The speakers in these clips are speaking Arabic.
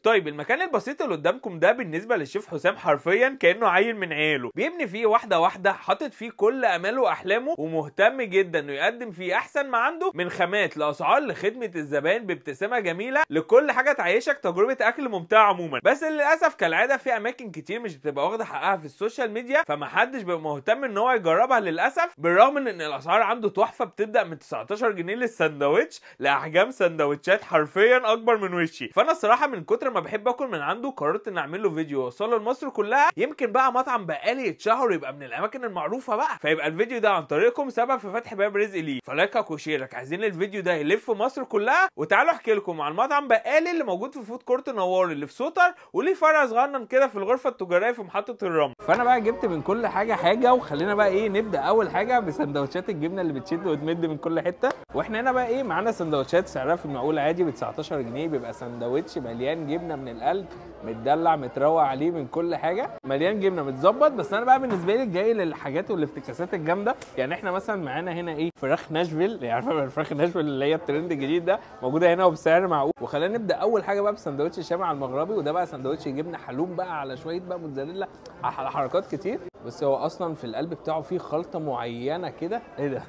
طيب المكان البسيط اللي قدامكم ده بالنسبه للشيف حسام حرفيا كانه عيل من عياله، بيبني فيه واحده واحده، حاطط فيه كل اماله واحلامه، ومهتم جدا انه يقدم فيه احسن ما عنده، من خامات لاسعار لخدمه الزبائن بابتسامه جميله، لكل حاجه تعيشك تجربه اكل ممتعه عموما. بس للاسف كالعاده في اماكن كتير مش بتبقى واخده حقها في السوشيال ميديا، فمحدش بيبقى مهتم ان هو يجربها للاسف، بالرغم من ان الاسعار عنده تحفه، بتبدا من 19 جنيه للساندوتش لاحجام سندوتشات حرفيا اكبر من وشي. فانا الصراحه من كتر ما بحب اكل من عنده قررت ان اعمل له فيديو واوصله لمصر كلها، يمكن بقى مطعم بقالي يتشهر ويبقى من الاماكن المعروفه بقى، فيبقى الفيديو ده عن طريقكم سبب في فتح باب رزق ليه. فلايكك وشيرك، عايزين الفيديو ده يلف مصر كلها. وتعالوا احكي لكم عن مطعم بقالي اللي موجود في فود كورت نوار اللي في سوتر، وليه فرع صغنن كده في الغرفه التجاريه في محطه الرمل. فانا بقى جبت من كل حاجه، وخلينا بقى ايه نبدا اول حاجه بسندوتشات الجبنه اللي بتشد وتمد من كل حته. واحنا هنا بقى ايه معانا سندوتشات سعرها في المعقول عادي ب 19 جنيه، بيبقى سندوتش مليان جبنه من القلب، متدلع متروق عليه من كل حاجه، مليان جبنه متظبط. بس انا بقى بالنسبه لي جاي للحاجات والافتكاسات الجامده. يعني احنا مثلا معانا هنا ايه فراخ ناشفيل، يعني عارفه الفراخ ناشفيل اللي هي الترند الجديد ده، موجوده هنا وبسعر معقول. وخلينا نبدا اول حاجه بقى بسندوتش الشامع المغربي، وده بقى سندوتش جبنه حلوم بقى على شويه بقى موتزاريلا على حركات كتير. بس هو اصلا في القلب بتاعه فيه خلطه معينه كده. ايه ده؟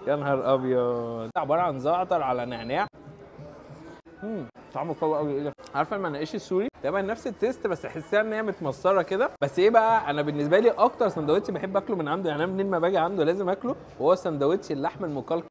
يا نهار ابيض، عباره عن زعتر على نعناع. طعمه قوي قوي. ايه ده؟ عارفه المناقيش السوري تقريبا نفس التيست، بس احسها ان هي متمصره كده. بس ايه بقى، انا بالنسبه لي اكتر سندوتش بحب اكله من عنده، يعني انا منين ما باجي عنده لازم اكله، وهو سندوتش اللحم المقلقل.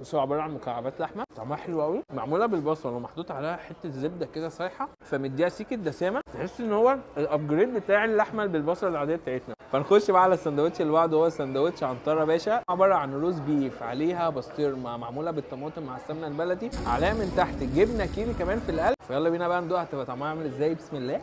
بس هو عباره عن مكعبات لحمه طعمها حلو قوي، معموله بالبصل ومحطوط عليها حته زبده كده سايحه، فمديها سيكه دسامه، تحس ان هو الابجريد بتاع اللحمه بالبصل العاديه بتاعتنا. فنخش بقى على السندوتش اللي بعده، هو سندوتش عنتره باشا، عباره عن روز بيف عليها بسطرمه معموله بالطماطم مع السمنه البلدي، عليها من تحت جبنه كيري كمان في القلب. فيلا بينا بقى ندوق هتبقى طعمها عامل ازاي. بسم الله.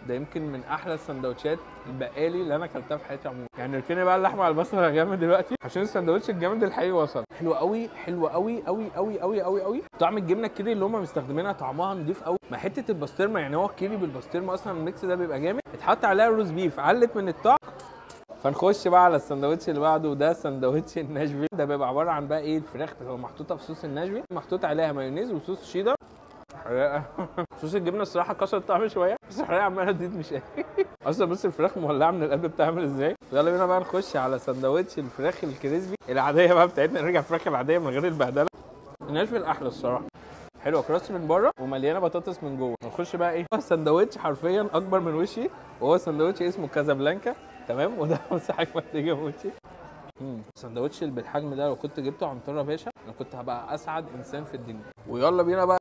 ده يمكن من احلى السندوتشات البقالي اللي انا اكلتها في حياتي عموما. يعني اركني بقى اللحمه على البصل يا جامد دلوقتي، عشان السندوتش الجامد الحقيقي وصل. حلو قوي، حلو قوي قوي قوي قوي قوي قوي. طعم الجبنه الكيري اللي هم مستخدمينها طعمها نضيف قوي، مع حته البسطرمه، يعني هو الكيري بالبسطرمه اصلا الميكس ده بيبقى جامد، اتحط عليها الروز بيف علت من الطعم. فنخش بقى على السندوتش اللي بعده، وده سندوتش الناشفيل. ده بيبقى عباره عن بقى ايه الفراخ بتبقى محطوطه في صوص الناشفيل، محطوط عليها مايونيز وصوص شيدر. حرقه. صوص الجبنه الصراحه كسر الطعم شويه، بس الحرقه عماله تزيد مش اصلا. بص الفراخ مولعه من القلب بتاعها عامل ازاي. يلا بينا بقى نخش على سندوتش الفراخ الكريسبي العاديه بقى بتاعتنا، نرجع الفراخ العاديه من غير البهدله. الناشفيل احلى الصراحه، حلوه كراست من بره ومليانه بطاطس من جوه. نخش بقى ايه سندوتش حرفيا اكبر من وشي، وهو سندوتش اسمه كازابلانكا، تمام، وده مساحه محتاجه وشي. سندوتش بالحجم ده لو كنت جبته عنتره باشا انا كنت هبقى اسعد انسان في الدنيا. ويلا بينا بقى